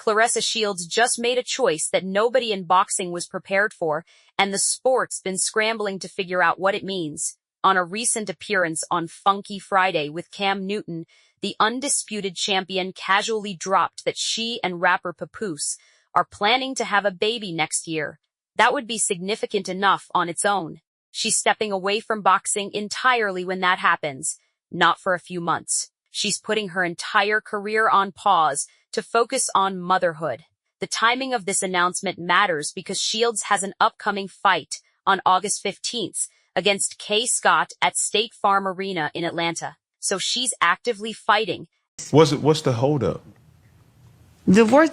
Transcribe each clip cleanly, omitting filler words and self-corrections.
Claressa Shields just made a choice that nobody in boxing was prepared for, and the sport's been scrambling to figure out what it means. On a recent appearance on Funky Friday with Cam Newton, the undisputed champion casually dropped that she and rapper Papoose are planning to have a baby next year. That would be significant enough on its own. She's stepping away from boxing entirely when that happens, not for a few months. She's putting her entire career on pause to focus on motherhood. The timing of this announcement matters because Shields has an upcoming fight on August 15th against Kay Scott at State Farm Arena in Atlanta. So she's actively fighting. What's the holdup? Divorce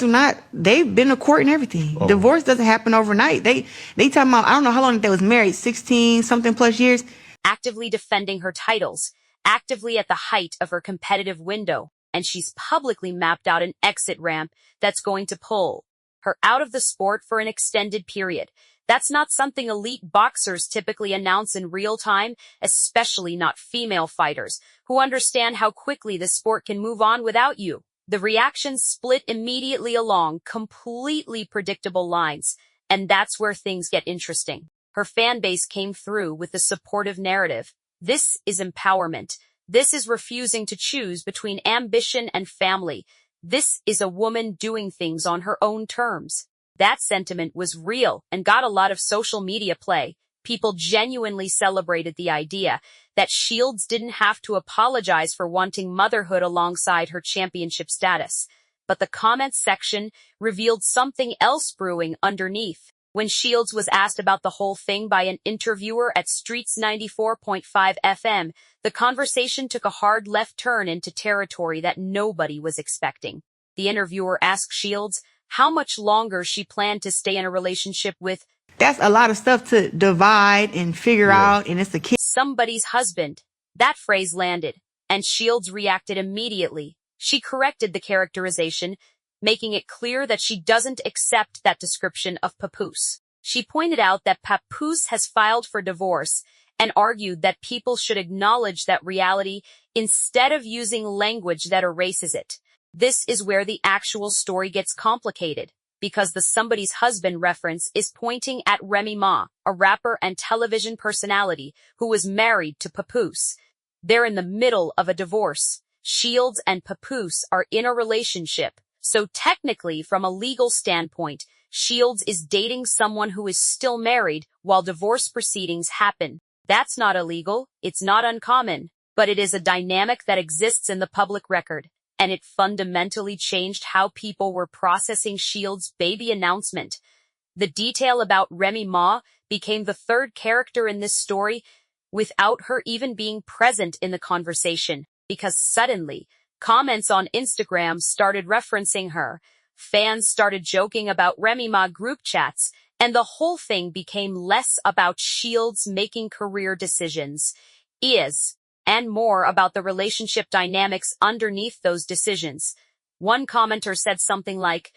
they've been to court and everything. Oh. Divorce doesn't happen overnight. They talking about, I don't know how long they was married, 16 something plus years. Actively defending her titles, actively at the height of her competitive window, and she's publicly mapped out an exit ramp that's going to pull her out of the sport for an extended period. That's not something elite boxers typically announce in real time, especially not female fighters, who understand how quickly the sport can move on without you. The reactions split immediately along completely predictable lines, and that's where things get interesting. Her fan base came through with the supportive narrative. This is empowerment. This is refusing to choose between ambition and family. This is a woman doing things on her own terms. That sentiment was real and got a lot of social media play. People genuinely celebrated the idea that Shields didn't have to apologize for wanting motherhood alongside her championship status. But the comments section revealed something else brewing underneath. When Shields was asked about the whole thing by an interviewer at Streets 94.5 FM, the conversation took a hard left turn into territory that nobody was expecting. The interviewer asked Shields how much longer she planned to stay in a relationship with. That's a lot of stuff to divide and figure out, and it's a kid. Somebody's husband. That phrase landed, and Shields reacted immediately. She corrected the characterization, making it clear that she doesn't accept that description of Papoose. She pointed out that Papoose has filed for divorce and argued that people should acknowledge that reality instead of using language that erases it. This is where the actual story gets complicated, because the somebody's husband reference is pointing at Remy Ma, a rapper and television personality who was married to Papoose. They're in the middle of a divorce. Shields and Papoose are in a relationship. So technically, from a legal standpoint, Shields is dating someone who is still married while divorce proceedings happen. That's not illegal, it's not uncommon, but it is a dynamic that exists in the public record, and it fundamentally changed how people were processing Shields' baby announcement. The detail about Remy Ma became the third character in this story without her even being present in the conversation, because suddenly, comments on Instagram started referencing her, fans started joking about Remy Ma group chats, and the whole thing became less about Shields making career decisions, and more about the relationship dynamics underneath those decisions. One commenter said something like,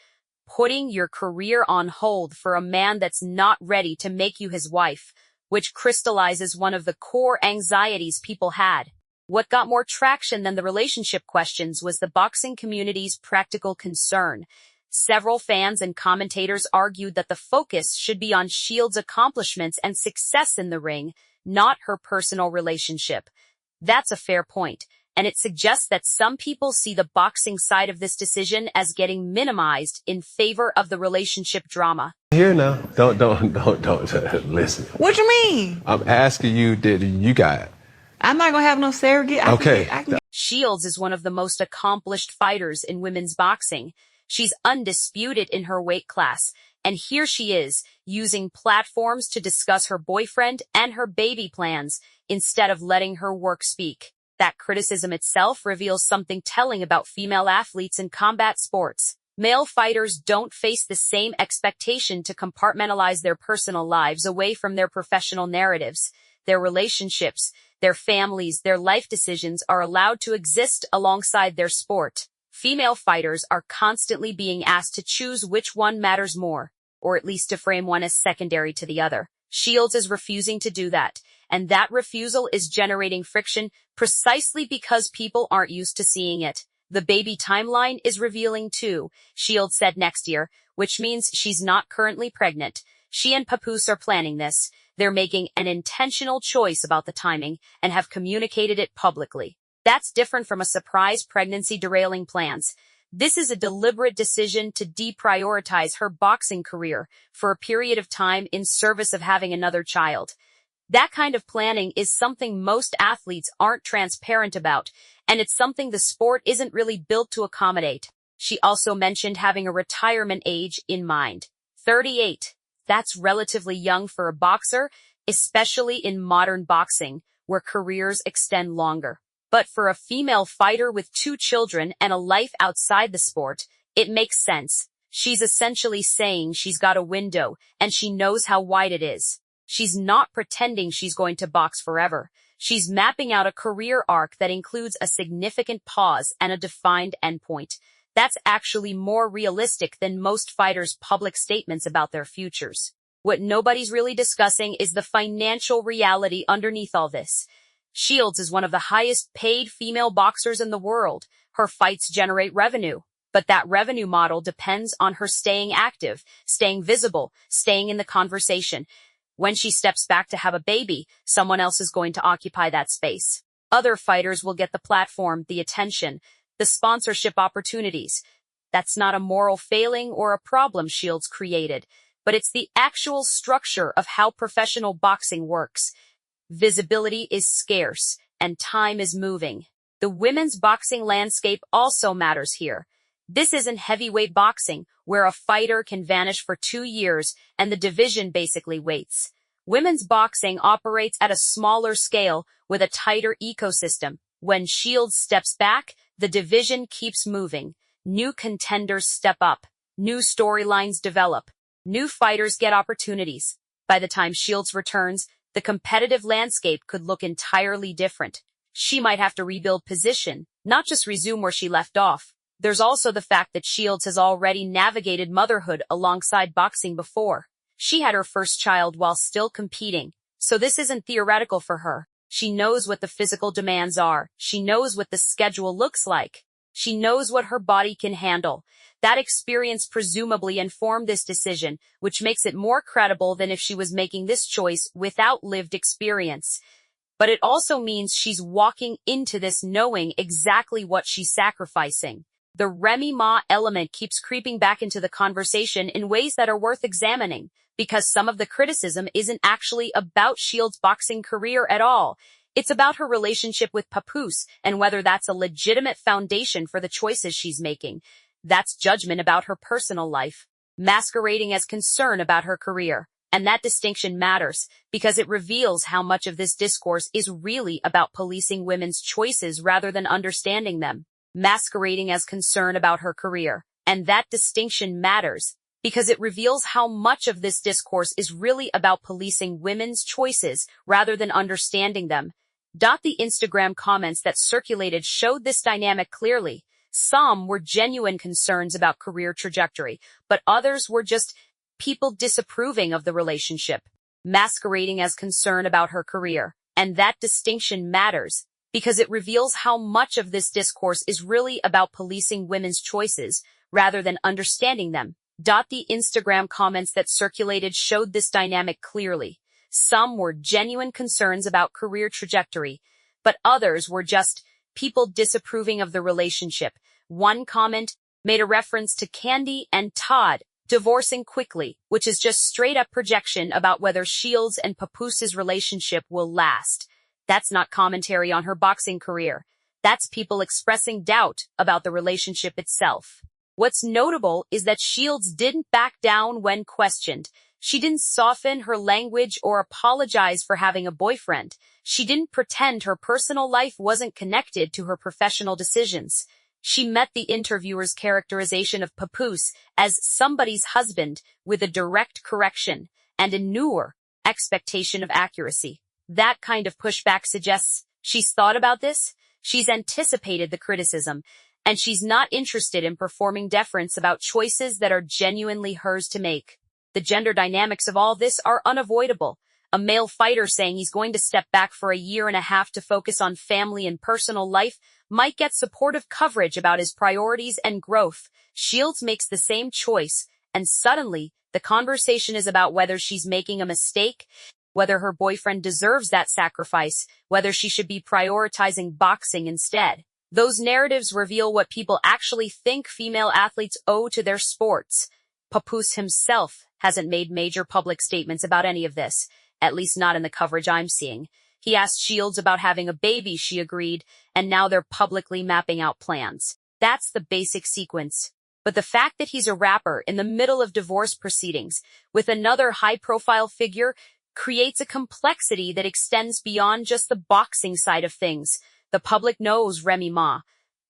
"Putting your career on hold for a man that's not ready to make you his wife," which crystallizes one of the core anxieties people had. What got more traction than the relationship questions was the boxing community's practical concern. Several fans and commentators argued that the focus should be on Shields' accomplishments and success in the ring, not her personal relationship. That's a fair point, and it suggests that some people see the boxing side of this decision as getting minimized in favor of the relationship drama. Here now, don't listen. What you mean? I'm asking you, did you got it? I'm not gonna have no surrogate. Okay. Shields is one of the most accomplished fighters in women's boxing. She's undisputed in her weight class, and here she is, using platforms to discuss her boyfriend and her baby plans, instead of letting her work speak. That criticism itself reveals something telling about female athletes in combat sports. Male fighters don't face the same expectation to compartmentalize their personal lives away from their professional narratives. Their relationships, their families, their life decisions are allowed to exist alongside their sport. Female fighters are constantly being asked to choose which one matters more, or at least to frame one as secondary to the other. Shields is refusing to do that, and that refusal is generating friction precisely because people aren't used to seeing it. The baby timeline is revealing too, Shields said next year, which means she's not currently pregnant. She and Papoose are planning this. They're making an intentional choice about the timing and have communicated it publicly. That's different from a surprise pregnancy derailing plans. This is a deliberate decision to deprioritize her boxing career for a period of time in service of having another child. That kind of planning is something most athletes aren't transparent about, and it's something the sport isn't really built to accommodate. She also mentioned having a retirement age in mind. 38. That's relatively young for a boxer, especially in modern boxing, where careers extend longer. But for a female fighter with 2 children and a life outside the sport, it makes sense. She's essentially saying she's got a window, and she knows how wide it is. She's not pretending she's going to box forever. She's mapping out a career arc that includes a significant pause and a defined endpoint. That's actually more realistic than most fighters' public statements about their futures. What nobody's really discussing is the financial reality underneath all this. Shields is one of the highest paid female boxers in the world. Her fights generate revenue, but that revenue model depends on her staying active, staying visible, staying in the conversation. When she steps back to have a baby, someone else is going to occupy that space. Other fighters will get the platform, the attention, the sponsorship opportunities. That's not a moral failing or a problem Shields created, but it's the actual structure of how professional boxing works. Visibility is scarce, and time is moving. The women's boxing landscape also matters here. This isn't heavyweight boxing, where a fighter can vanish for 2 years and the division basically waits. Women's boxing operates at a smaller scale with a tighter ecosystem. When Shields steps back, the division keeps moving. New contenders step up. New storylines develop. New fighters get opportunities. By the time Shields returns, the competitive landscape could look entirely different. She might have to rebuild position, not just resume where she left off. There's also the fact that Shields has already navigated motherhood alongside boxing before. She had her first child while still competing, so this isn't theoretical for her. She knows what the physical demands are. She knows what the schedule looks like. She knows what her body can handle. That experience presumably informed this decision, which makes it more credible than if she was making this choice without lived experience. But it also means she's walking into this knowing exactly what she's sacrificing. The Remy Ma element keeps creeping back into the conversation in ways that are worth examining, because some of the criticism isn't actually about Shields' boxing career at all. It's about her relationship with Papoose and whether that's a legitimate foundation for the choices she's making. That's judgment about her personal life, masquerading as concern about her career. And that distinction matters because it reveals how much of this discourse is really about policing women's choices rather than understanding them. Masquerading as concern about her career. And that distinction matters because it reveals how much of this discourse is really about policing women's choices rather than understanding them. The Instagram comments that circulated showed this dynamic clearly. Some were genuine concerns about career trajectory, but others were just people disapproving of the relationship, masquerading as concern about her career. And that distinction matters because it reveals how much of this discourse is really about policing women's choices rather than understanding them. The Instagram comments that circulated showed this dynamic clearly. Some were genuine concerns about career trajectory, but others were just people disapproving of the relationship. One comment made a reference to Candy and Todd divorcing quickly, which is just straight up projection about whether Shields and Papoose's relationship will last. That's not commentary on her boxing career. That's people expressing doubt about the relationship itself. What's notable is that Shields didn't back down when questioned. She didn't soften her language or apologize for having a boyfriend. She didn't pretend her personal life wasn't connected to her professional decisions. She met the interviewer's characterization of Papoose as somebody's husband with a direct correction and a newer expectation of accuracy. That kind of pushback suggests she's thought about this, she's anticipated the criticism, and she's not interested in performing deference about choices that are genuinely hers to make. The gender dynamics of all this are unavoidable. A male fighter saying he's going to step back for a year and a half to focus on family and personal life might get supportive coverage about his priorities and growth. Shields makes the same choice, and suddenly, the conversation is about whether she's making a mistake, whether her boyfriend deserves that sacrifice, whether she should be prioritizing boxing instead. Those narratives reveal what people actually think female athletes owe to their sports. Papoose himself hasn't made major public statements about any of this, at least not in the coverage I'm seeing. He asked Shields about having a baby, she agreed, and now they're publicly mapping out plans. That's the basic sequence. But the fact that he's a rapper in the middle of divorce proceedings with another high-profile figure creates a complexity that extends beyond just the boxing side of things. The public knows Remy Ma.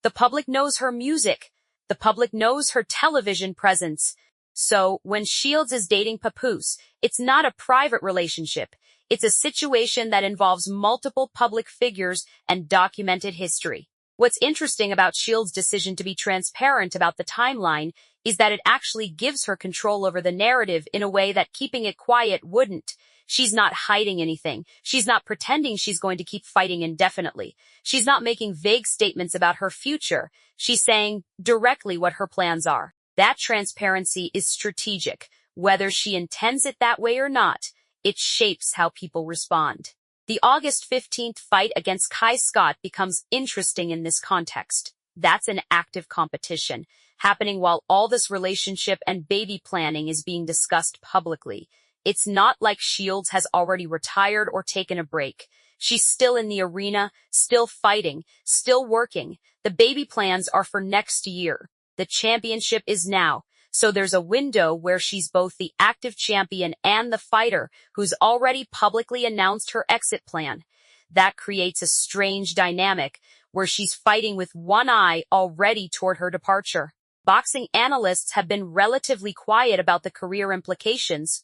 The public knows her music. The public knows her television presence. So, when Shields is dating Papoose, it's not a private relationship. It's a situation that involves multiple public figures and documented history. What's interesting about Shields' decision to be transparent about the timeline is that it actually gives her control over the narrative in a way that keeping it quiet wouldn't. She's not hiding anything. She's not pretending she's going to keep fighting indefinitely. She's not making vague statements about her future. She's saying directly what her plans are. That transparency is strategic. Whether she intends it that way or not, it shapes how people respond. The August 15th fight against Kai Scott becomes interesting in this context. That's an active competition, happening while all this relationship and baby planning is being discussed publicly. It's not like Shields has already retired or taken a break. She's still in the arena, still fighting, still working. The baby plans are for next year. The championship is now. So there's a window where she's both the active champion and the fighter who's already publicly announced her exit plan. That creates a strange dynamic where she's fighting with one eye already toward her departure. Boxing analysts have been relatively quiet about the career implications.